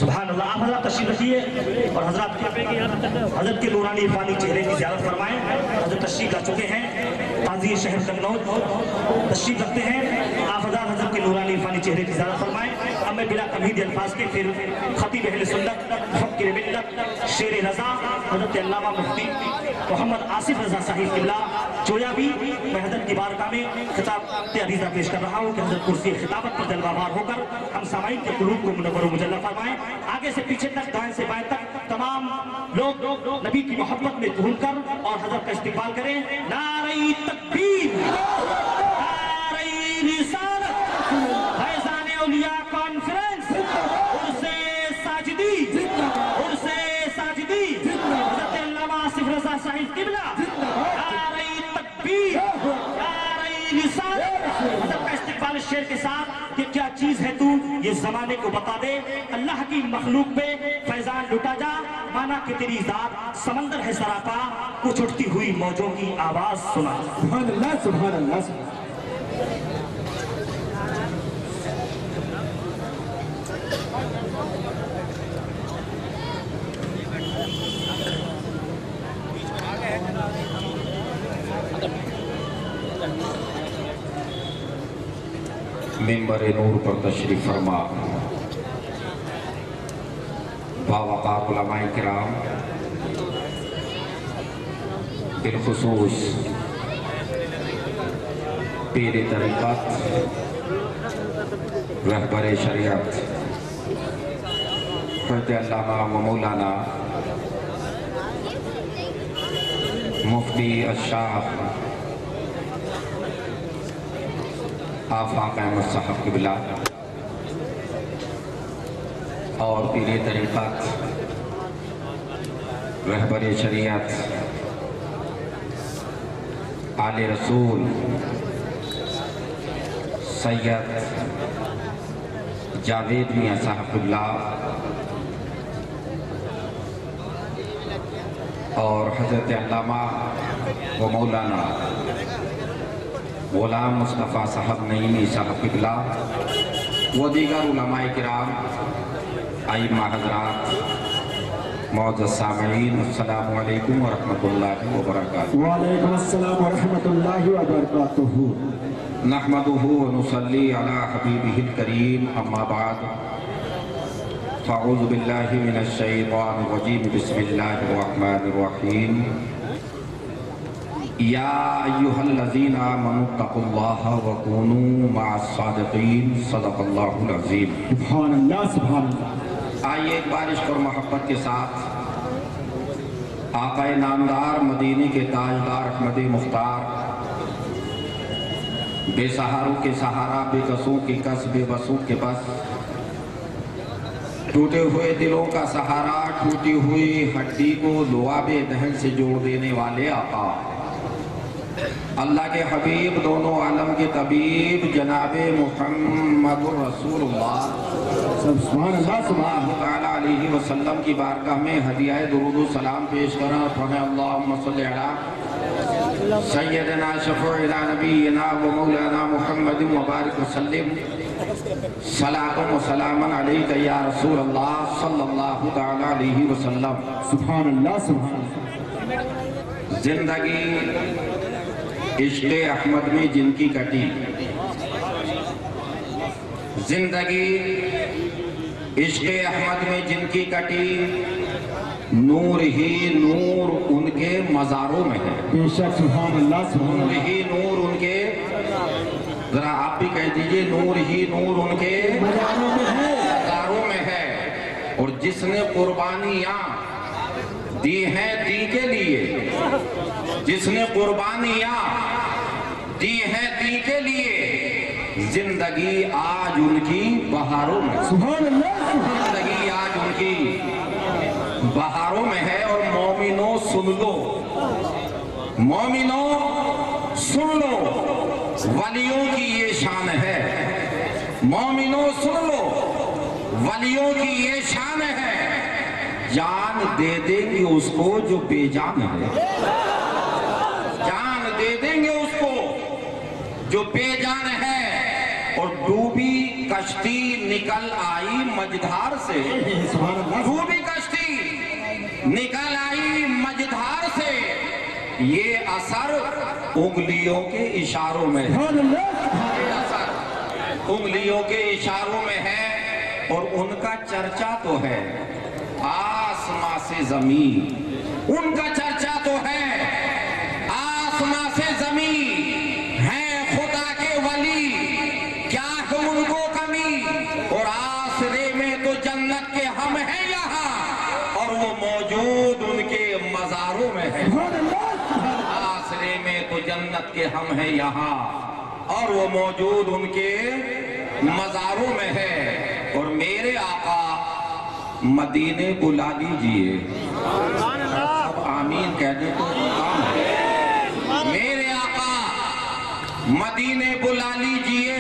سبحان اللہ. آپ حضرات تشریف رکھیے اور حضرت کے نورانی عرفانی چہرے کی زیارت فرمائیں. حضرت تشریف لا چکے ہیں. قاضی شہر قنوج تشریف رکھتے ہیں. آپ حضرت کے نورانی عرفانی چہرے کی زیارت فرمائیں. اب میں بلا تمہید الفاظ کے پھر خطیب اہل سنت مفکر ملت شیر رضا حضرت علامہ مفتی محمد آصف رضا صاحب قبلہ چویا بھی میں حضرت کی بارگاہ میں خطاب عریضہ پیش کر رہا ہوں کہ حضرت کرسی خطابت پر جلوہ بار ہو کر ہم سامعین کے قلوب کو منور و مجلہ فرمائیں. آگے سے پیچھے تک دائیں سے بائیں تک تمام لوگ نبی کی محبت میں جھوم کر اور حضرت کا استقبال کریں. نعرہ تکبیر، نعرہ رسالت، فیضان اولیاء کانفرنس، عرس ساجدی، عرس ساجدی، حضرت علامہ آصف رضا صاحب قبلہ، نعرہ تکبیر، نعرہ رسالت. حضرت کا استقبال شعر کے ساتھ کہ کیا چیز ہے تو یہ زمانے کو بتا دے، اللہ کی مخلوق پہ فیضان لٹا جا، مانا کہ تیری ذات سمندر ہے سراپا، کچھ اٹھتی ہوئی موجوں کی آواز سنا. سبحان اللہ سبحان اللہ سبحان اللہ. منبر نور پر تشریف فرما باوقار علماء کرام، بالخصوص پیر طریقت، رہبر شریعت حضرت علامہ و مولانا مفتی الشاہ آفاق احمد صاحب قبلہ اور پیر طریقت، رہبر شریعت، آل رسول سید جاوید میاں صاحب قبلہ اور حضرت علامہ و مولانا غلام مصطفیٰ صاحب نعیمی صاحب قبلہ و دیگر علماء کرام، ائمہ حضرات، معزز سامعین، السلام علیکم ورحمۃ اللہ وبرکاتہ. وعلیکم السلام ورحمۃ اللہ وبرکاتہ. نحمدہ ونصلی علی حبیبہ الکریم، اما بعد فاعوذ باللہ من الشیطان الرجیم، بسم اللہ الرحمن الرحیم. یا ایہا الذین آمنوا اتقوا اللہ وکونوا مع الصادقین، صدق اللہ العظیم. سبحان اللہ سبحان اللہ. آئیے ایک بار عشق اور محبت کے ساتھ آقا نامدار مدینے کے تاجدار احمد مختار، بے سہاروں کے سہارا، بے کسوں کی کس، بے بسوں کے بس، ٹوٹے ہوئے دلوں کا سہارا، ٹوٹی ہوئی ہڈی کو لعاب دہن سے جوڑ دینے والے آقا، اللہ کے حبیب، دونوں عالم کے طبیب، جناب محمد رسول اللہ سبحان اللہ سبحان اللہ تعالیٰ علیہ وسلم کی بارگاہ میں ہدیہ درود و سلام پیش کرنا اور پڑھیں اللہم صلی علی سیدنا شفیعنا نبینا و مولانا محمد مبارک وسلم. صلاۃ و سلام علیک یا رسول اللہ صلی اللہ تعالیٰ علیہ وسلم. سبحان اللہ سبحان اللہ. زندگی عشق احمد میں جن کی کٹی، زندگی عشق احمد میں جن کی کٹی، نور ہی نور ان کے مزاروں میں ہے. بے شک سبحان اللہ سبحان نور اللہ. ہی نور ان کے، ذرا آپ بھی کہہ دیجئے، نور ہی نور ان کے مزاروں میں ہے، مزاروں میں ہے. اور جس نے قربانیاں دی ہیں دی کے لیے، جس نے قربانیاں دی ہیں دی کے لیے، زندگی آج ان کی بہاروں میں، سبحان اللہ سبحان اللہ. زندگی آج ان کی بہاروں میں ہے. اور مومنوں سن لو، مومنوں سن لو، ولیوں کی یہ شان ہے. مومنوں سن لو، ولیوں کی یہ شان ہے. جان دے دیں گے اس کو جو بے جان ہے، جان دے دیں گے اس کو جو بے جان ہے. اور ڈوبی कश्ती निकल आई मझधार से, सुभान अल्लाह, डूबी कश्ती निकल आई मझधार से, ये असर उंगलियों के इशारों में है, सुभान अल्लाह, ये असर उंगलियों के इशारों में है। और उनका चर्चा तो है आसमां से जमीन, उनका चर्चा तो है आसमां से जमीन, है खुदा के वली, क्या है उनको कमी, और आसरे में तो जन्नत के हम हैं यहाँ, और वो मौजूद उनके मज़ारों में है। सुभान अल्लाह, आसरे में तो जन्नत के हम हैं यहाँ, और वो मौजूद उनके मज़ारों में है। और मेरे आका मदीने बुला लीजिए, अब आमीन कह दे तो काम है। मेरे आका मदीने बुला लीजिए,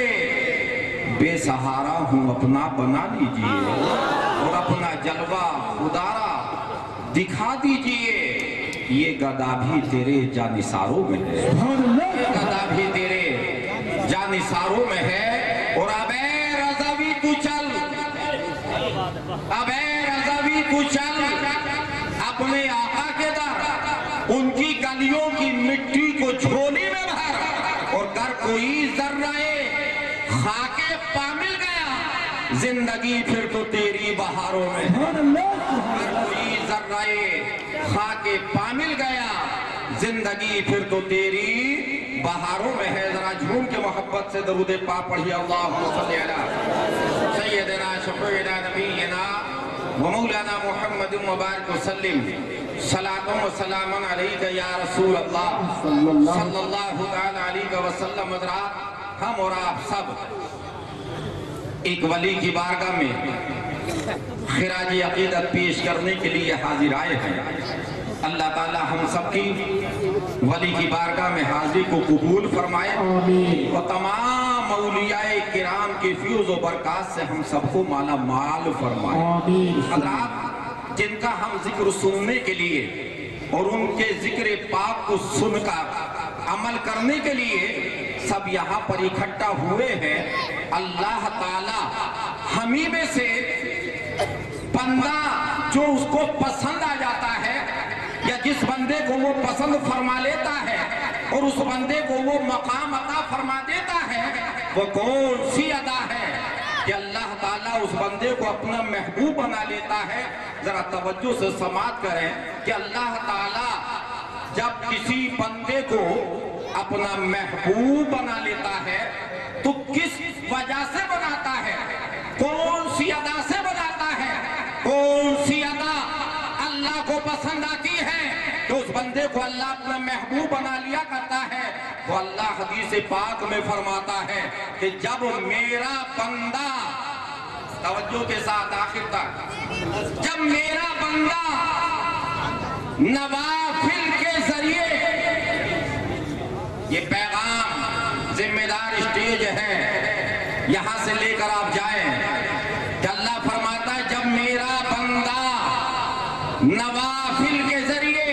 बेसहारा हूँ अपना बना लीजिए, और अपना जलवा खुदारा दिखा दीजिए। ये गदा भी तेरे जानिसारों में है, सुभान अल्लाह, ये गदा भी तेरे जानिसारों में है। और अबे रज़ावी तू चल, अबे रज़ावी तू चल अपने आका के दर, उनकी गलियों की मिट्टी को झोली में भर, और कर कोई जर्राए खाके पा मिल गया, जिंदगी फिर तो तेरी बहारों में है। सुभान अल्लाह, कोई जर्राए खाके पा मिल गया, जिंदगी फिर तो तेरी बहारों में है। जरा झूम के मोहब्बत से दरूद पाक पढ़िए, अल्लाहुम्मा सल्ली अला सय्यदना शफीना नबीना व मौलाना मुहम्मद मुबारक वसल्लिम, सलातुम व सलामुन अलैका या रसूल अल्लाह सल्लल्लाहु तआला अलैहि वसल्लम। हज़रात, हम और आप सब एक वली की बारगाह में खिराज अकीदत पेश करने के लिए हाजिर आए हैं। अल्लाह ताला हम सबकी वली की बारगाह में हाजिरी को कबूल फरमाए, आमीन, और तमाम औलियाए किराम के फ्यूज व बरक़ात से हम सबको माला माल फरमाए। आमीन। हज़रात, जिनका हम जिक्र सुनने के लिए और उनके जिक्र पाक को सुनकर अमल करने के लिए सब यहाँ पर इकट्ठा हुए हैं, अल्लाह ताला हमी में से बंदा जो उसको पसंद आ जाता है, या जिस बंदे को वो पसंद फरमा लेता है और उस बंदे को वो मकाम अता फरमा देता है, वो कौन सी अदा है कि अल्लाह ताला उस बंदे को अपना महबूब बना लेता है। जरा तवज्जो से समात करें कि अल्लाह ताला जब किसी बंदे को अपना महबूब बना लेता है तो किस वजह से बनाता है, कौन सी अदा से बनाता है, कौन सी अदा अल्लाह को पसंद आती है कि उस बंदे को अल्लाह अपना महबूब बना लिया करता है। तो अल्लाह हदीस पाक में फरमाता है कि जब मेरा बंदा, तवज्जो के साथ आखिर तक, जब मेरा बंदा नवाफिल के जरिए, ये पैगाम जिम्मेदार स्टेज है, यहां से लेकर आप जाएं कि अल्लाह फरमाता है जब मेरा बंदा नवाफिल के जरिए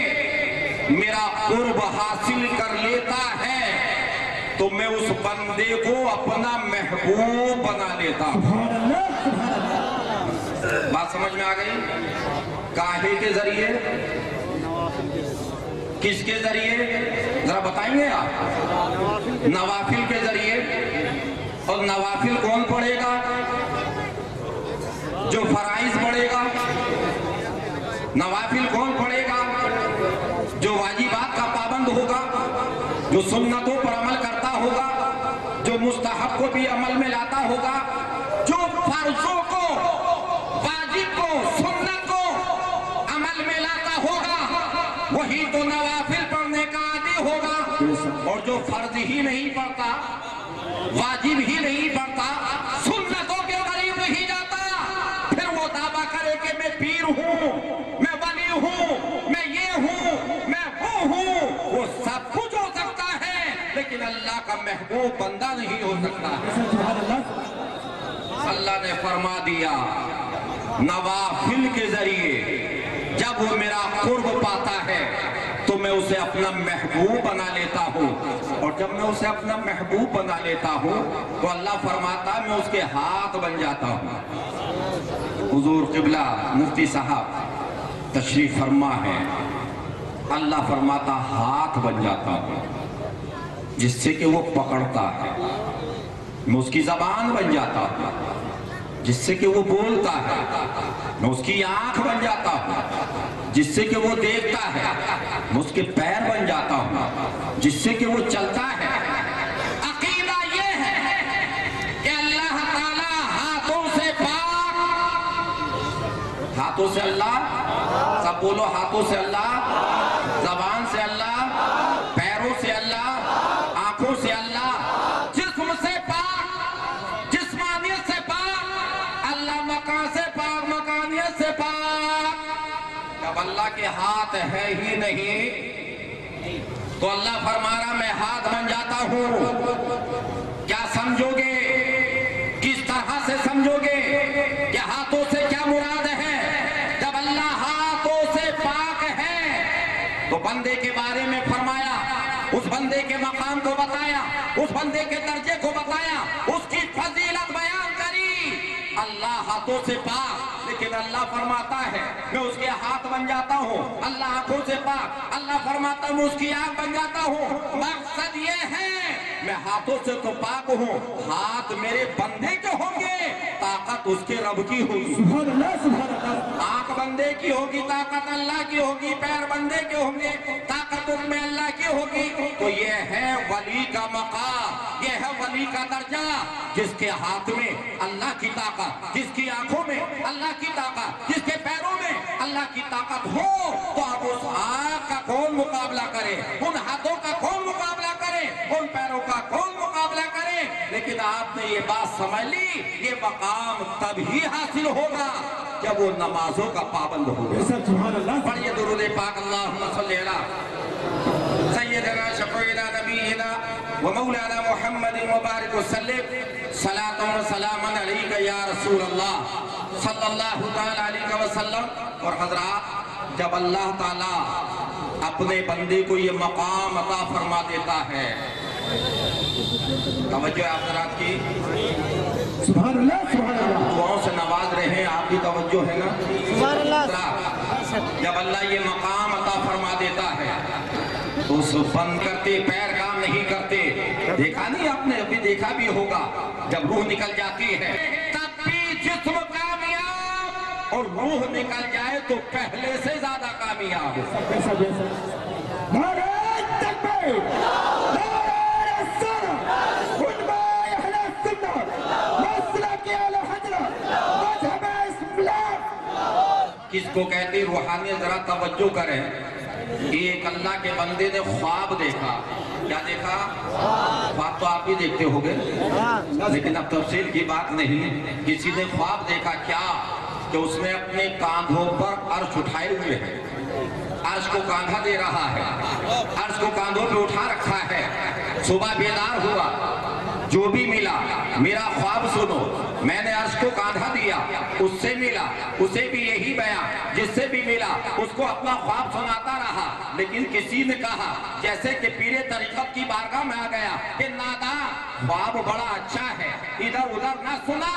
मेरा कुर्ब हासिल कर लेता है तो मैं उस बंदे को अपना महबूब बना लेता हूं। सुभान अल्लाह, सुभान अल्लाह, बात समझ में आ गई? काहे के जरिए, किसके जरिए, जरा बताएंगे आप? नवाफिल के जरिए। और नवाफिल कौन पढ़ेगा? जो फराइज पढ़ेगा। नवाफिल कौन पढ़ेगा? जो वाजिबात का पाबंद होगा, जो सुन्नतों पर अमल करता होगा, जो मुस्तहब को भी अमल में लाता होगा, जो फर्जों को, वाजिब को, सुन्नत को अमल में लाता होगा, वही तो नवाफिल पढ़ने का आदी होगा। और जो फर्ज ही नहीं पढ़ता, वाजिब ही नहीं पढ़ता, सुन्नतों के करीब नहीं जाता, फिर वो दावा करे कि मैं पीर हूँ, मैं वली हूँ, मैं ये हूँ, मैं वो हूँ। वो सब कुछ हो सकता है लेकिन अल्लाह का महबूब बंदा नहीं हो सकता। सुभान अल्लाह, अल्लाह ने फरमा दिया नवाफिल के जरिए जब वो मेरा कुर्ब पाता है تو میں اسے اپنا محبوب بنا لیتا ہوں، اور جب میں اسے اپنا محبوب بنا لیتا ہوں تو اللہ فرماتا ہے میں اس کے ہاتھ بن جاتا ہوں۔ حضور قبلہ مفتی صاحب تشریف فرما ہے، اللہ فرماتا ہاتھ بن جاتا ہوں جس سے کہ وہ پکڑتا ہے، میں اس کی زبان بن جاتا ہوں جس سے کہ وہ بولتا ہے، میں اس کی آنکھ بن جاتا ہوں جس سے کہ وہ دیکھتا ہے، میں اس کے پیر بن جاتا ہوں جس سے کہ وہ چلتا ہے۔ عقیدہ یہ ہے کہ اللہ تعالیٰ ہاتھوں سے پاک، ہاتھوں سے اللہ، سب بولو ہاتھوں سے اللہ، زبان سے اللہ، پیروں سے اللہ، آنکھوں سے اللہ، جسم سے پاک، جسمانیت سے پاک، اللہ مکان سے پاک، مکانیت سے پاک۔ جب اللہ کے ہاتھ ہے ہی نہیں تو اللہ فرما رہا میں ہاتھ بن جاتا ہوں۔ کیا سمجھو گے؟ کس طرح سے سمجھو گے کہ ہاتھوں سے کیا مراد ہے؟ جب اللہ ہاتھوں سے پاک ہے تو بندے کے بارے میں فرمایا، اس بندے کے مقام کو بتایا، اس بندے کے درجے کو بتایا، اس کی فضیلت بیان کری۔ اللہ ہاتھوں سے پاک، لیکن اللہ فرماتا ہے میں اس کے ہاتھ بن جاتا ہوں۔ اللہ آنکھوں سے پاک، اللہ فرماتا ہے میں اس کی آنکھ بن جاتا ہوں۔ مقصد یہ ہے میں ہاتھوں سے تو پاک ہوں، ہاتھ میرے بندے کے ہوں گے، طاقت اس کے رب کی ہوگی۔ سبحان اللہ سبحان اللہ۔ آنکھ بندے کی ہوگی، طاقت اللہ کی ہوگی، پیر بندے کے ہوں گے، طاقت اس میں اللہ کی ہوگی۔ تو یہ ہے ولی کا مقام، یہ ہے ولی کا درجہ، جس کے ہاتھ میں اللہ کی طاقت، جس کی آنکھوں میں اللہ کی طاقت، جس کے پیروں میں اللہ کی طاقت ہو، تو اب اس آنکھ کا کون مقابلہ کرے، ان ہاتھوں کا کون مقابلہ کرے، ان پیروں کا کون مقابلہ کرے۔ لیکن آپ نے یہ بات سمجھ لی، یہ مقام تب ہی حاصل ہوگا جب وہ نمازوں کا پابند ہوگا۔ سبحان اللہ۔ پڑھیے درود پاک، اللہم صلی علی سیدنا شفیعنا نبینا و مولانا محمد مبارک وسلم، صلاۃ و سلام علیک یا رسول اللہ صلی اللہ تعالی علیہ وسلم۔ اور حضرات، جب اللہ تعالیٰ اپنے بندے کو یہ مقام عطا فرما دیتا ہے، توجہ آپ حضرات کی، سبحان اللہ سبحان اللہ۔ دعاؤں سے نواز رہے ہیں، آپ کی توجہ ہے نا؟ سبحان اللہ۔ جب اللہ یہ مقام عطا فرما دیتا ہے تو اس بند کرتے پیر کام نہیں کرتے۔ دیکھا نہیں آپ نے؟ ابھی دیکھا بھی ہوگا، جب روح نکل جاتی ہے تب بھی جسم کامیاب، اور روح نکل جائے تو پہلے سے زیادہ کامیاب۔ ایسا جیسا نعرہ تکبیر، نعرہ رسالہ، علماء اہل سنت، مسلک اہل حضرت، مذہب اسلام۔ کس کو کہتے روحانی؟ ذرا توجہ کریں۔ ایک اللہ کے بندے نے خواب دیکھا۔ کیا دیکھا؟ خواب تو آپ بھی دیکھتے ہوگے، لیکن اب تفصیل کی بات نہیں۔ کسی نے خواب دیکھا کیا کہ اس نے اپنے کاندھوں پر عرش اٹھائے ہوئے ہیں، عرش کو کاندھا دے رہا ہے، عرش کو کاندھوں پہ اٹھا رکھا ہے۔ صبح بیدار ہوا، جو بھی ملا میرا خواب سنو، میں نے عرش کو کاندھا دیا، اس سے ملا اسے بھی یہی بیان، جس سے بھی ملا اس کو اپنا خواب سناتا رہا۔ لیکن کسی نے کہا جیسے کہ پیر طریقت کی بارگاہ میں آ گیا کہ نادان، خواب بڑا اچھا ہے، ادھر ادھر نہ سنا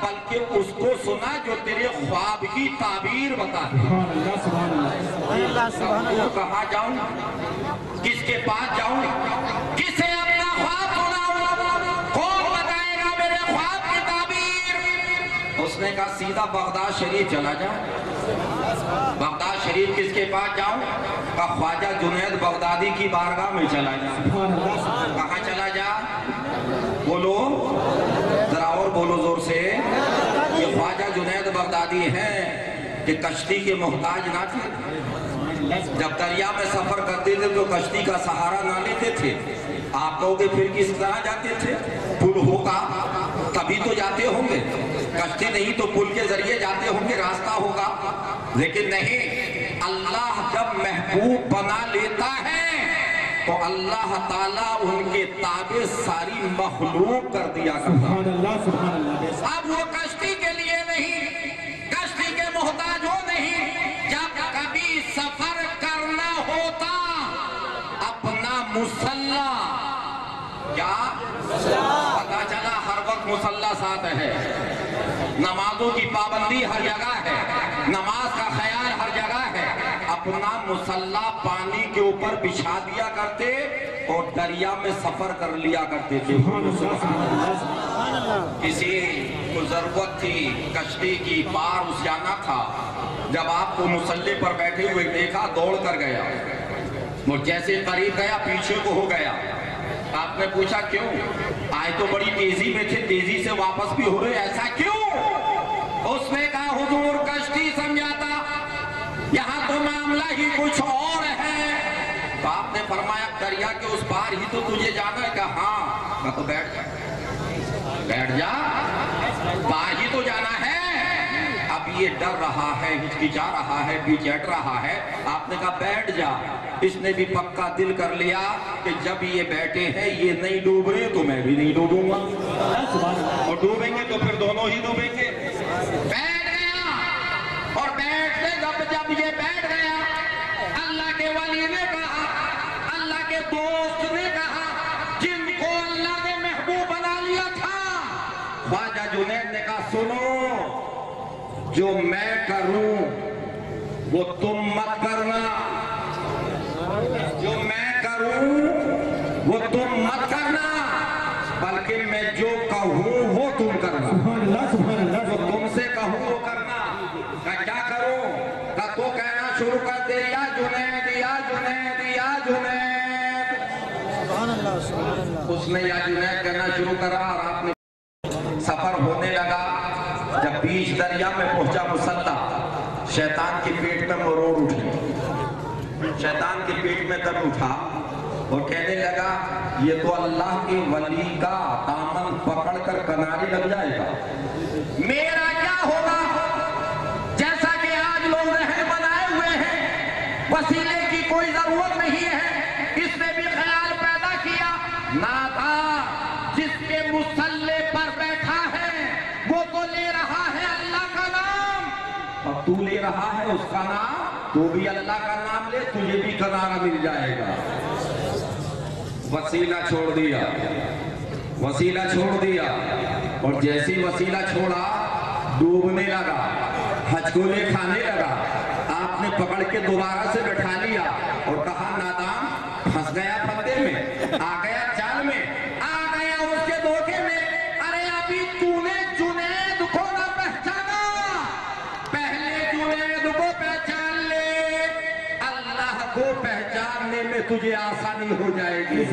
بلکہ اس کو سنا جو تیرے خواب کی تعبیر بتا دے۔ سبحان اللہ سبحان اللہ۔ اب کہاں جاؤں، کس کے پاس جاؤں، کسے اپنا خواب سناؤں، کون بتائے گا میرے خواب کی تعبیر؟ اس نے کہا سیدھا بغداد شریف چلا جا۔ بغداد شریف کس کے پاس جاؤں؟ کہا خواجہ جنید بغدادی کی بارگاہ میں چلا جا۔ سبحان اللہ۔ کہاں چلا جا؟ بولو ذرا اور بولو زور سے۔ یہ خواجہ جنید بغدادی ہیں کہ کشتی کے محتاج نہ تھے، جب دریا میں سفر کرتے تھے تو کشتی کا سہارا نہ لیتے تھے۔ آپ کہو گے پھر کس طرح جاتے تھے؟ پل ہوگا تبھی تو جاتے ہوں گے، کشتی نہیں تو پل کے ذریعے جاتے ہوں گے، راستہ ہوگا۔ لیکن نہیں، اللہ جب محبوب بنا لیتا ہے تو اللہ تعالیٰ ان کے تابع ساری مخلوق کر دیا کرتا۔ سبحان اللہ سبحان اللہ۔ اب وہ کشتی کے لیے نہیں، کشتی کے محتاج ہو نہیں، جب کبھی سفر کرنا ہوتا मुसल्ला साथ है, नमाजों की पाबंदी हर जगह है, नमाज का ख्याल हर जगह है। अपना मुसल्ला पानी के ऊपर बिछा दिया करते और दरिया में सफर कर लिया करते थे। किसी को जरूरत थी कश्ती की, पार उस जाना था, जब आपको मुसल्ले पर बैठे हुए देखा दौड़ कर गया, वो जैसे करीब गया पीछे को हो गया। आपने पूछा क्यों? आए तो बड़ी तेजी में थे, तेजी से वापस भी हो रहे, ऐसा क्यों? उसने कहा हुजूर कश्ती समझाता, यहाँ तो मामला ही कुछ और है। तो आपने फरमाया दरिया के उस पार ही तो तुझे जाना है। कहा हाँ। कहा तो बैठ जा, बैठ जा, पार ही तो जाना है। अब ये डर रहा है, हिचकिचा रहा है, बिचैट रहा है। आपने कहा बैठ जा। इसने भी पक्का दिल कर लिया कि जब ये बैठे हैं, ये नहीं डूब रहे तो मैं भी नहीं डूबूंगा, और डूबेंगे तो फिर दोनों ही डूबेंगे। बैठ गया, और बैठते जब ये बैठ गया, अल्लाह के वली ने कहा, अल्लाह के दोस्त ने कहा, जिनको अल्लाह ने महबूब बना लिया था, ख्वाजा जुनैद ने कहा सुनो, जो मैं करूं वो तुम मत करना, जो मैं करूं वो तुम मत करना, बल्कि मैं जो कहूं वो तुम करना। जो तुमसे कहूं वो करना। क्या करूं? का तो कहना शुरू कर दे, या जुनैद, या जुनैद, या जुनैद। उसने या जुनैद कहना शुरू करा, और आपने सफर होने लगा। जब बीच दरिया में पहुंचा मुसल्ला, शैतान के पेट में मरोड़ उठी, शैतान के पेट में दर्द उठा और कहने लगा ये तो अल्लाह के वली का दामन पकड़कर किनारे लग जाएगा, मेरा क्या होगा? जैसा कि आज लोग रहन बनाए हुए हैं, वसीले की कोई जरूरत नहीं है। इसने भी ख्याल पैदा किया, ना था जिसके मुसल्ले पर बैठा है वो तो ले रहा है अल्लाह का नाम, और तू ले रहा है उसका नाम, तू भी अल्लाह का नाम ले, तुझे भी किनारा मिल जाएगा। वसीला छोड़ दिया, वसीला छोड़ दिया, और जैसी वसीला छोड़ा डूबने लगा, हचकोले खाने लगा। आपने पकड़ के दोबारा से बैठा लिया और कहा नादान, फंस गया फंदे में, आ गया जाल में, आ गया उसके धोखे में। अरे अभी तूने जुनैद को ना पहचाना, पहले जुनैद को पहचान ले, अल्लाह को पहचानने में तुझे आसानी हो जाएगी।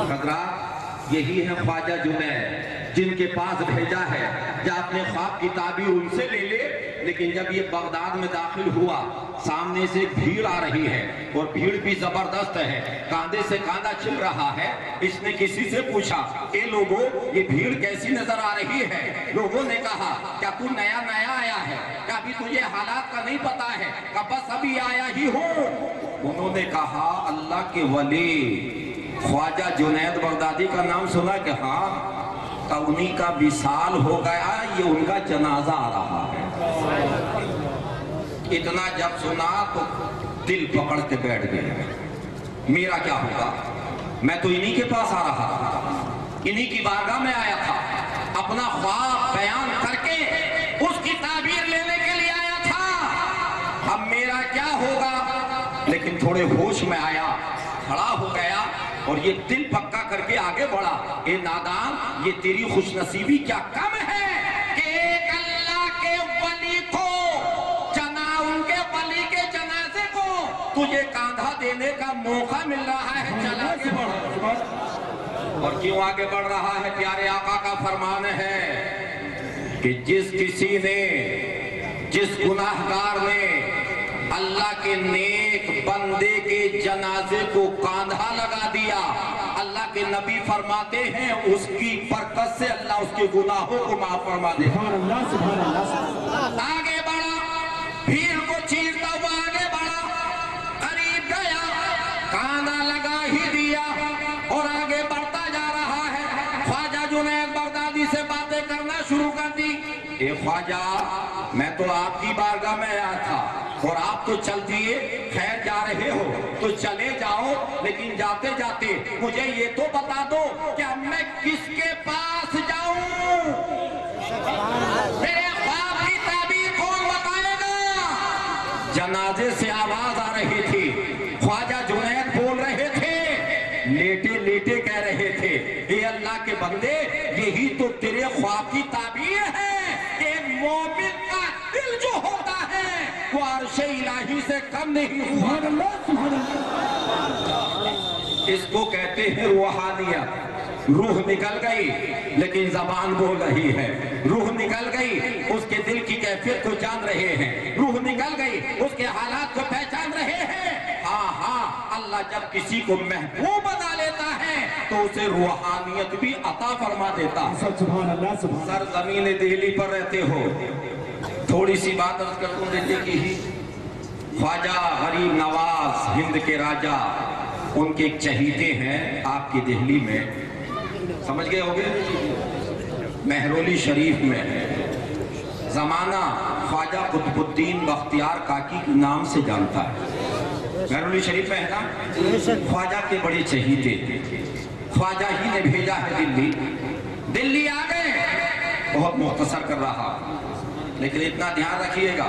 हज़रात, यही है ख्वाजा जुनैद, जिनके पास भेजा है कि आपने ख्वाब की ताबीर उनसे ले ले। लेकिन जब ये बगदाद में दाखिल हुआ, सामने से भीड़ आ रही है, और भीड़ भी जबरदस्त है, कांधे से कांधा छिल रहा है। इसने किसी से पूछा, ए लोगों, ये भीड़ कैसी नजर आ रही है? लोगों ने कहा, क्या तू नया नया आया है? क्या अभी तुझे हालात का नहीं पता है? क्या बस अभी आया ही हो? उन्होंने कहा, अल्लाह के वली ख्वाजा जुनैद बगदादी का नाम सुना? कि हाँ। का उन्हीं का विसाल हो गया, ये उनका जनाजा आ रहा है। इतना जब सुना तो दिल पकड़ के बैठ गए, मेरा क्या होगा? मैं तो इन्हीं के पास आ रहा था, इन्हीं की बारगाह में आया था, अपना ख्वाब बयान करके उसकी ताबीर लेने के लिए आया था। अब मेरा क्या होगा? लेकिन थोड़े होश में आया, खड़ा हो गया और ये दिल पक्का करके आगे बढ़ा। ए नादान, ये तेरी खुशनसीबी क्या कम है कि एक अल्लाह के वली को उनके वली के जनाजे को तुझे कांधा देने का मौका मिल रहा है। चल आगे बढ़। और क्यों आगे बढ़ रहा है? प्यारे आका का फरमान है कि जिस गुनाहगार ने अल्लाह के नेक बंदे के जनाजे को कांधा लगा दिया, अल्लाह के नबी फरमाते हैं उसकी बरकत से अल्लाह उसके गुनाहों को माफ फरमा दे। आगे बढ़ा, भीड़ को चीरता हुआ आगे बढ़ा, करीब गया, कांधा लगा ही दिया और आगे बढ़ता जा रहा है। ख्वाजा जुनैद बगदादी से बातें करना शुरू कर दी। ए ख्वाजा, मैं तो आपकी बारगाह में आया था और आप तो चल दिए, खैर जा रहे हो तो चले जाओ, लेकिन जाते जाते मुझे ये तो बता दो कि अब मैं किसके पास जनाजे से आवाज आ रही थी, ख्वाजा जुनैद बोल रहे थे, लेटे लेटे कह रहे थे, ए अल्लाह के बंदे, यही तो तेरे ख्वाब की ताबीर है कि मोमिन का दिल जो होता है वो अर्श इलाही से कम नहीं हुआ। इसको कहते हैं रूहानियत। रूह निकल गई लेकिन जबान बोल रही है, रूह निकल गई उसके दिल की कैफियत को जान रहे हैं, रूह निकल गई उसके हालात को पहचान रहे हैं। हाँ हाँ, अल्लाह जब किसी को महबूब बना लेता है तो उसे रूहानियत भी अता फरमा देता है। सर जमीन दिल्ली पर रहते हो, थोड़ी सी बात अर्ज कर दूं दिल्ली की ही। ख्वाजा गरीब नवाज हिंद के राजा, उनके एक चहीते हैं आपकी दिल्ली में, समझ गए होंगे, महरौली शरीफ में जमाना ख्वाजा कुतुबुद्दीन बख्तियार काकी के नाम से जानता है। महरौली शरीफ में है ना, ख्वाजा के बड़े चहीते, ख्वाजा ही ने भेजा है दिल्ली। दिल्ली आ गए, बहुत मुख्तसर कर रहा, लेकिन इतना ध्यान रखिएगा,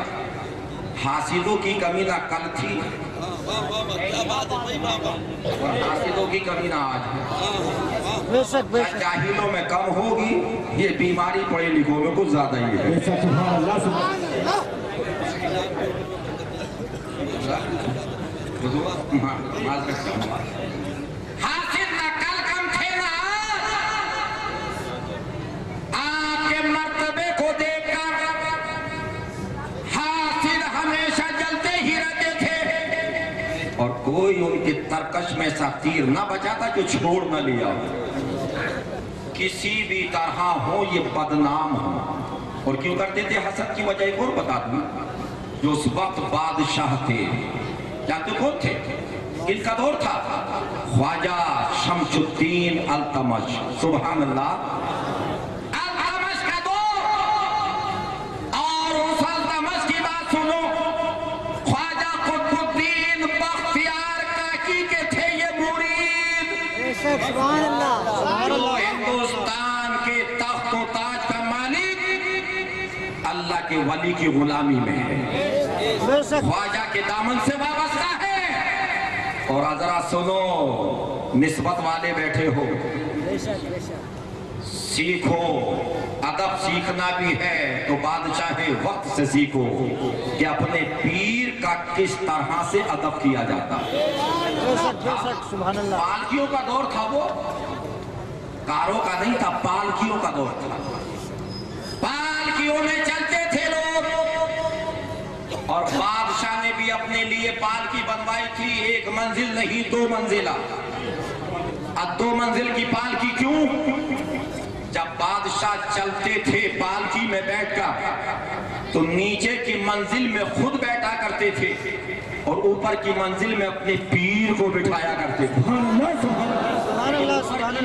हासिदों की कमी ना कल थी और हासिदों की कमी ना आज है। जाहिलों में कम होगी, ये बीमारी पढ़े लिखों में कुछ ज्यादा ही है। हासिद ना कल कम थे ना आपके मर्तबे को देखकर हासिद हमेशा जलते ही रहते थे और कोई उनके तरकश में सा तीर ना बचाता जो छोड़ न लिया। किसी भी तरह हो ये बदनाम हो। और क्यों करते थे हसद की वजह एक और बता दूं, जो उस वक्त बादशाह थे, जानते कौन थे, किनका दौर था, ख्वाजा शमसुद्दीन अल्तमश, सुभान अल्लाह, अल्तमश का दौर। और उस अल्तमश की बात सुनो, ख्वाजा कुतुबुद्दीन बख्तियार काकी के थे ये मुरीद। सुभान अल्लाह। हिंदुस्तान के तख्त व ताज का मालिक अल्लाह के वली की गुलामी में है, ख्वाजा के दामन से वाबस्ता है। और जरा सुनो, निस्बत वाले बैठे हो, सीखो, अदब सीखना भी है तो बादशाह वक्त से सीखो कि अपने पीर का किस तरह से अदब किया जाता है। पालकियों का दौर था वो, कारों का नहीं था, पालकियों का दौर था। पालकियों में चलते थे लोग और बादशाह ने भी अपने लिए पालकी बनवाई थी, एक मंजिल नहीं 2 मंजिला। अब 2 मंजिल की पालकी क्यों? जब बादशाह चलते थे पालकी में बैठकर तो नीचे की मंजिल में खुद बैठा करते थे और ऊपर की मंजिल में अपने पीर को बिठाया करते थे।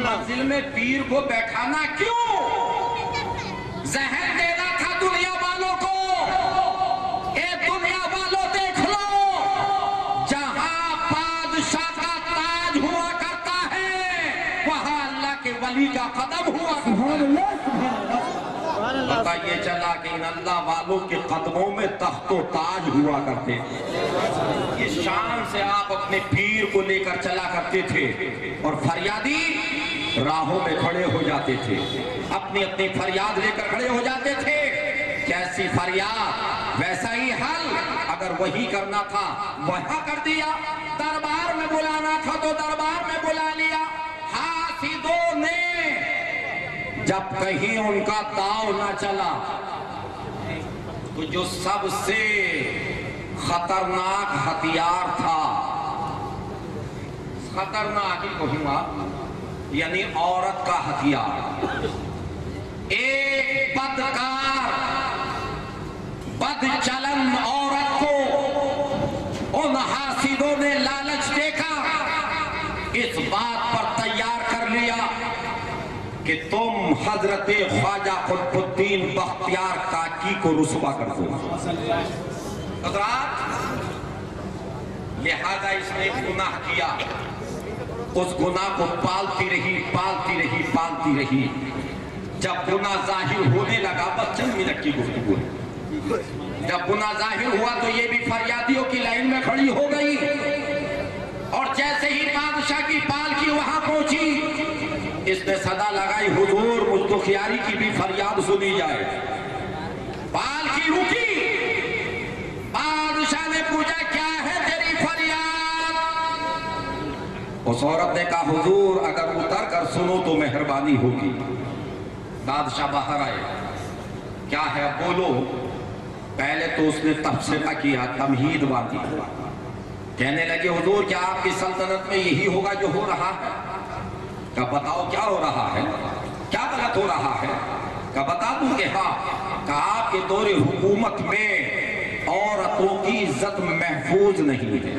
मंजिल में पीर को बैठाना क्यों? जहन देना था दुनिया वालों को, ए दुनिया वालों देख लो, जहां बादशाह का ताज हुआ करता है वहां अल्लाह के वली का कदम हुआ। पता ये चला कि इन अल्लाह वालों के कदमों में तख्तो ताज हुआ करते। इस शान से आप अपने पीर को लेकर चला करते थे और फरियादी राहों में खड़े हो जाते थे, अपनी अपनी फरियाद लेकर खड़े हो जाते थे। कैसी फरियाद वैसा ही हल, अगर वही करना था वहां कर दिया, दरबार में बुलाना था तो दरबार में बुला लिया। हासिदों ने जब कहीं उनका दाव ना चला तो जो सबसे खतरनाक हथियार था, खतरनाक ही कहूंगा, यानी औरत का हथियार, एक बदकार बदचलन औरत को उन हासिदों ने लालच देखा, इस बात पर तैयार कर लिया कि तुम हजरत ख्वाजा कुतुबुद्दीन बख्तियार काकी को रुसवा कर दो। हजरात, लिहाजा इसने गुनाह किया, उस गुनाह को पालती रही पालती रही पालती रही। जब गुनाह जाहिर होने लगा, बस चंद मिनट की गुफ्तगू है, जब गुनाह जाहिर हुआ तो ये भी फरियादियों की लाइन में खड़ी हो गई, और जैसे ही बादशाह की पालकी वहां पहुंची, इसने सदा लगाई, हुजूर मुस्तखियारी की भी फरियाद सुनी जाए। पालकी रुकी, बादशाह ने पूछा क्या है तेरी फरियाद? उस औरत ने कहा हुजूर अगर उतर कर सुनो तो मेहरबानी होगी। बादशाह बाहर आए, क्या है बोलो। पहले तो उसने तबसरा किया, तमहीद बांधी, कहने लगे हुजूर क्या आपकी सल्तनत में यही होगा जो हो रहा है? क्या बताओ क्या हो रहा है, क्या गलत हो रहा है? क्या बता दूं कि हाँ, कि आपके दौरे हुकूमत में औरतों की इज्जत महफूज नहीं है।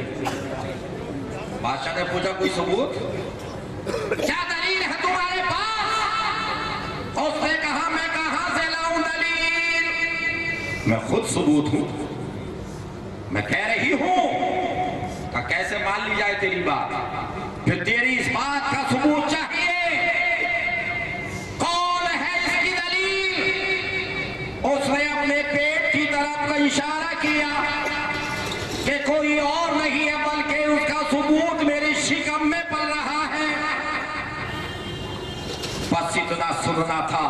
बादशाह ने पूछा कोई सबूत, क्या दलील है तुम्हारे पास? उसने कहा मैं कहां से लाऊं दलील, मैं खुद सबूत हूं। मैं कह रही हूं कि कैसे मान ली जाए तेरी बात, फिर तेरी इस बात का सबूत चाहिए, कौन है इसकी दलील? उसने अपने पेट की तरफ का इशारा किया कि कोई और नहीं है बल्कि उसका सबूत मेरी शिकम में पल रहा है। बस इतना सुनना था,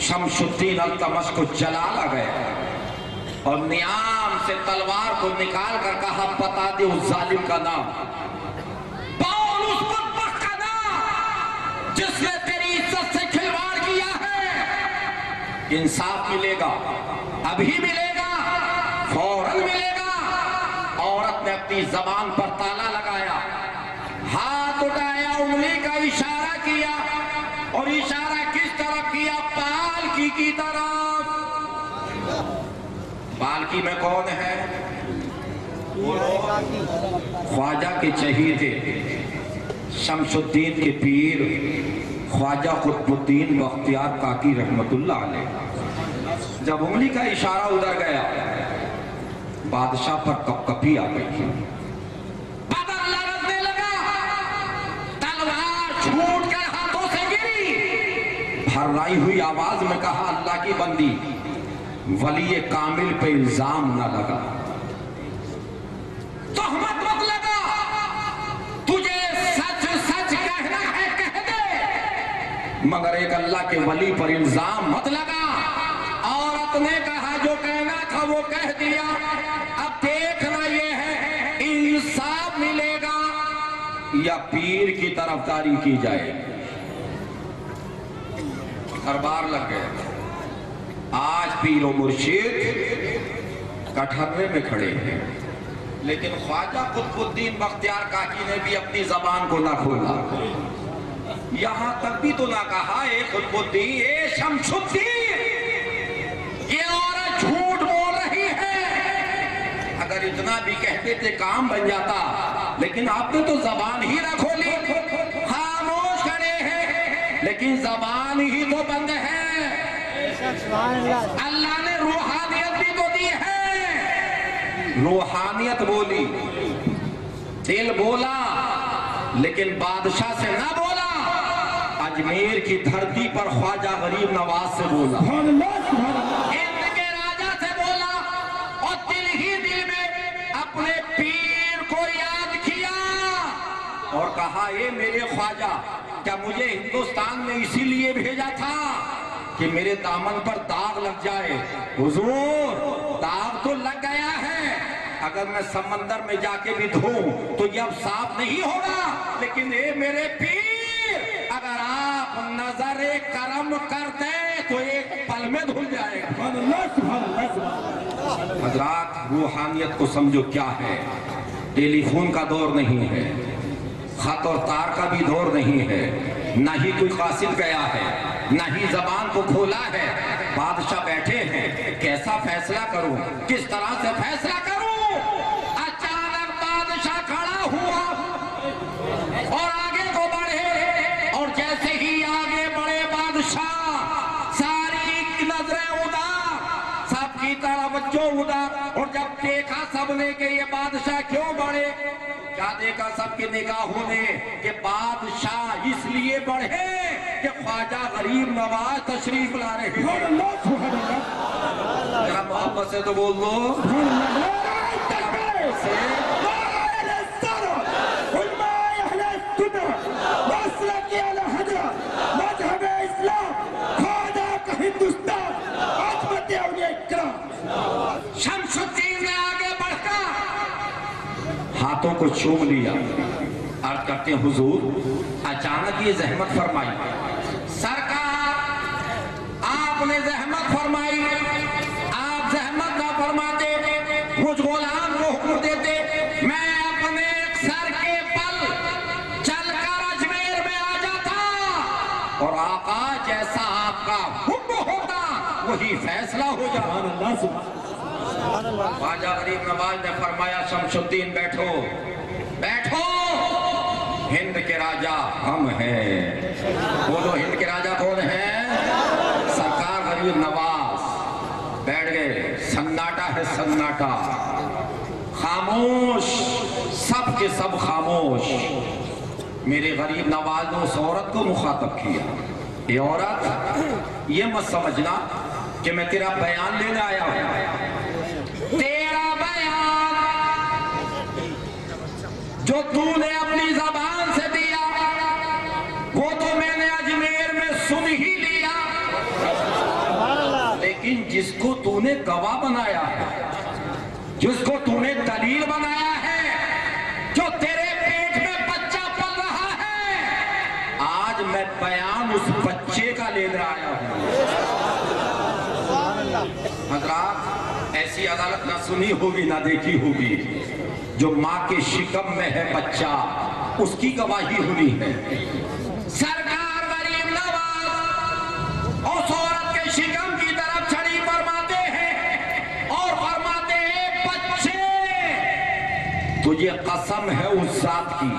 शमशुद्दीन अल्तमश को जला गए और नियाम से तलवार को निकाल कर कहा बता दे उस जालिम का नाम, बोल उस बदबख्त का नाम जिसने तेरी इज्जत से खिलवाड़ किया है। इंसाफ मिलेगा, अभी मिलेगा, फौरन मिलेगा। औरत ने अपनी जबान पर ताला लगाया, हाथ उठाया, उंगली का इशारा किया, और इशारा किस तरफ किया? पालकी की तरफ। पालकी में कौन है? ख्वाजा के चहीते, शमशुद्दीन के पीर ख्वाजा कुतुबुद्दीन बख्तियार काकी रहमतुल्लाह अलैह। जब उंगली का इशारा उधर गया, बादशाह पर कपकपी आ गई, बदर लड़ने लगा, तलवार छूट कर हाथों से गिरी। भर्राई हुई आवाज में कहा अल्लाह की बंदी, वली कामिल पे इल्जाम न लगा, तोहमत मत लगा, तुझे सच सच कहना है कह दे, मगर एक अल्लाह के वली पर इल्जाम मत लगा। औरत ने कहा जो कहना था वो कह दिया, अब देखना ये है इंसाफ मिलेगा या पीर की तरफदारी की जाए। दरबार लग गए। आज पीर और मुर्शिद कठर्रे में खड़े हैं, लेकिन ख्वाजा कुतुबुद्दीन बख्तियार काकी ने भी अपनी जबान को ना खोला, यहां तक भी तो ना कहा ए कुतुबुद्दीन, ए शमशुद्दीन, ये औरत झूठ बोल रही है। अगर इतना भी कहते थे काम बन जाता, लेकिन आपने तो जबान ही ना खोली, खामोश खड़े हैं, लेकिन जबान ही तो बंद है। अल्लाह ने रूहानियत भी तो दी है, रूहानियत बोली, दिल बोला, लेकिन बादशाह से ना बोला, अजमेर की धरती पर ख्वाजा गरीब नवाज से बोला, हिंद के राजा से बोला, और दिल ही दिल में अपने पीर को याद किया और कहा ये मेरे ख्वाजा, क्या मुझे हिंदुस्तान में इसीलिए भेजा था कि मेरे दामन पर दाग लग जाए? हुजूर दाग तो लग गया है, अगर मैं समंदर में जाके भी धोऊं तो ये अब साफ नहीं होगा, लेकिन ये मेरे पीर अगर आप नजरे करम कर दे तो एक पल में धुल जाएगा। हजरात रूहानियत को समझो क्या है। टेलीफोन का दौर नहीं है, खत और तार का भी दौर नहीं है, ना ही कोई कासिद गया है, ना ही जबान को खोला है। बादशाह बैठे हैं, कैसा फैसला करूं, किस तरह से फैसला करूं? अचानक बादशाह खड़ा हुआ और आगे को बढ़े, और जैसे ही आगे बढ़े बादशाह, सारी नजरें उधर, सबकी तरफ जो उधर, और जब देखा सबने कि ये बादशाह क्यों बढ़े, क्या देखा सबकी निगाहों ने कि बादशाह इसलिए बढ़े कि ख्वाजा गरीब नवाज तशरीफ ला रहे हैं। जरा سے تو بول دو نعرہ تکبیر نعرہ رسالت علماء اہل سنت مسلک اہل حضرت مذہب اسلام خواجہ کا ہندوستان عظمت اولیاء کرام شمس الدین نے آگے بڑھ کر ہاتھوں کو چوم لیا، عرض کرتے ہیں حضور اچانک یہ زحمت فرمائی، سرکار آپ نے زحمت فرمائی، آپ زحمت نہ فرماتے مجھ غلام کو حکم دیتے میں اپنے ایک سر کے بل چل کر اجمیر میں آ جاتا اور آقا جیسا آپ کا حکم ہوتا وہی فیصلہ ہو جاتا۔ سبحان اللہ سبحان اللہ خواجہ غریب نواز نے فرمایا شمس الدین بیٹھو بیٹھو، ہند کے راجہ ہم ہیں۔ بولو ہند کے راجہ کون ہیں؟ سرکار غریب نواز بیٹھ گئے، سناٹا ہے سناٹا، خاموش، سب کے سب خاموش۔ میرے غریب نواز نے اس عورت کو مخاطب کیا، یہ عورت یہ مت سمجھنا کہ میں تیرا بیان لینے آیا ہوں، تیرا بیان جو تو نے اپنی زبان سے دیا وہ تو میں نے اجمیر میں سن ہی لیا، لیکن جس کو تو نے گواہ بنایا ہے، جس کو تو نے دلیل بنایا ہے، جو تیرے پیٹ میں بچہ پل رہا ہے، آج میں بیان اس بچے کا لینے آیا ہوں۔ حضرات ایسی عدالت نہ سنی ہوگی نہ دیکھی ہوگی، جو ماں کے شکم میں ہے بچہ اس کی گواہی ہونی ہے۔ سرکار غریب نواز اس عورت کے شکم کی طرف چھڑی فرماتے ہیں اور فرماتے ہیں بچے تجھے قسم ہے اس ذات کی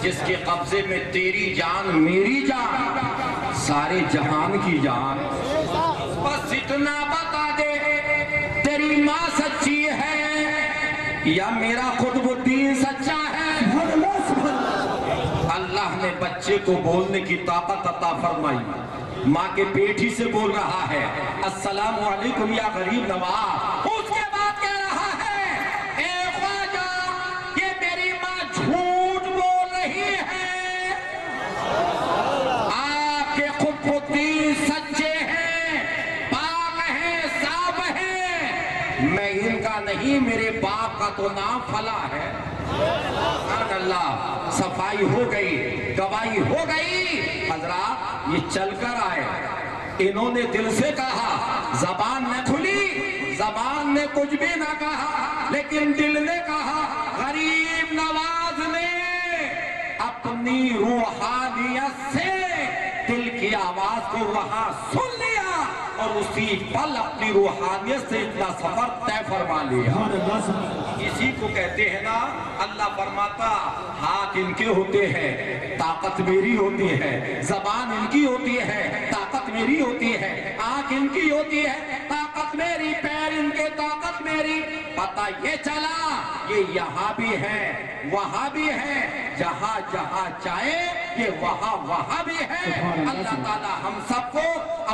جس کے قبضے میں تیری جان میری جان سارے جہان کی جان، بس اتنا بتا دے تیری ماں سچی ہے یا میرا قطب الدین سچا ہے؟ سبحان اللہ سبحان اللہ اللہ نے بچے کو بولنے کی طاقت عطا فرمائی، ماں کے پیٹ ہی سے بول رہا ہے السلام علیکم یا غریب نواز، اس کے بعد کہہ رہا ہے اے خواجہ یہ میری ماں جھوٹ بول رہی ہے، آپ کے قطب الدین سچے ہیں، پاک ہیں، صاف ہیں، میں ان کا نہیں میرے باپ کا تو نام فلا ہے۔ سبحان اللہ، صفائی ہو گئی، گواہی ہو گئی۔ حضرات یہ چل کر آئے، انہوں نے دل سے کہا، زبان نہ کھلی، زبان نے کچھ بھی نہ کہا، لیکن دل نے کہا۔ غریب نواز نے اپنی روحانیت سے دل کی آواز کو وہاں سن لیا اور اسی پل اپنی روحانیت سے اتنا سفر طے فرما لیا۔ سبحان اللہ سبحان اللہ اسی کو کہتے ہیں نا، اللہ فرماتا ہاتھ ان کے ہوتے ہیں طاقت میری ہوتی ہے، زبان ان کی ہوتی ہے طاقت میری ہوتی ہے، آنکھ ان کی ہوتی ہے طاقت میری، پیر ان کے طاقت میری۔ پتہ یہ چلا یہ یہاں بھی ہے وہاں بھی ہے، جہاں جہاں چاہے یہ وہاں وہاں بھی ہے۔ اللہ تعالی ہم سب کو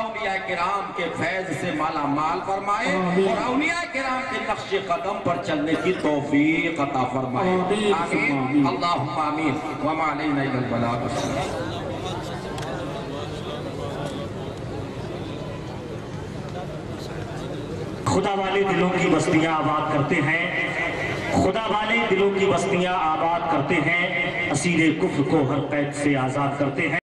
اولیاء کرام کے فیض سے مالا مال فرمائے اور اولیاء کرام کے نقش قدم پر چلنے کی توفیق عطا فرمائے، آمین اللہم آمین۔ وما علینا الا البلاغ۔ خدا والے دلوں کی بستیاں آباد کرتے ہیں، خدا والے دلوں کی بستیاں آباد کرتے ہیں، اسیر کفر کو ہر قید سے آزاد کرتے ہیں۔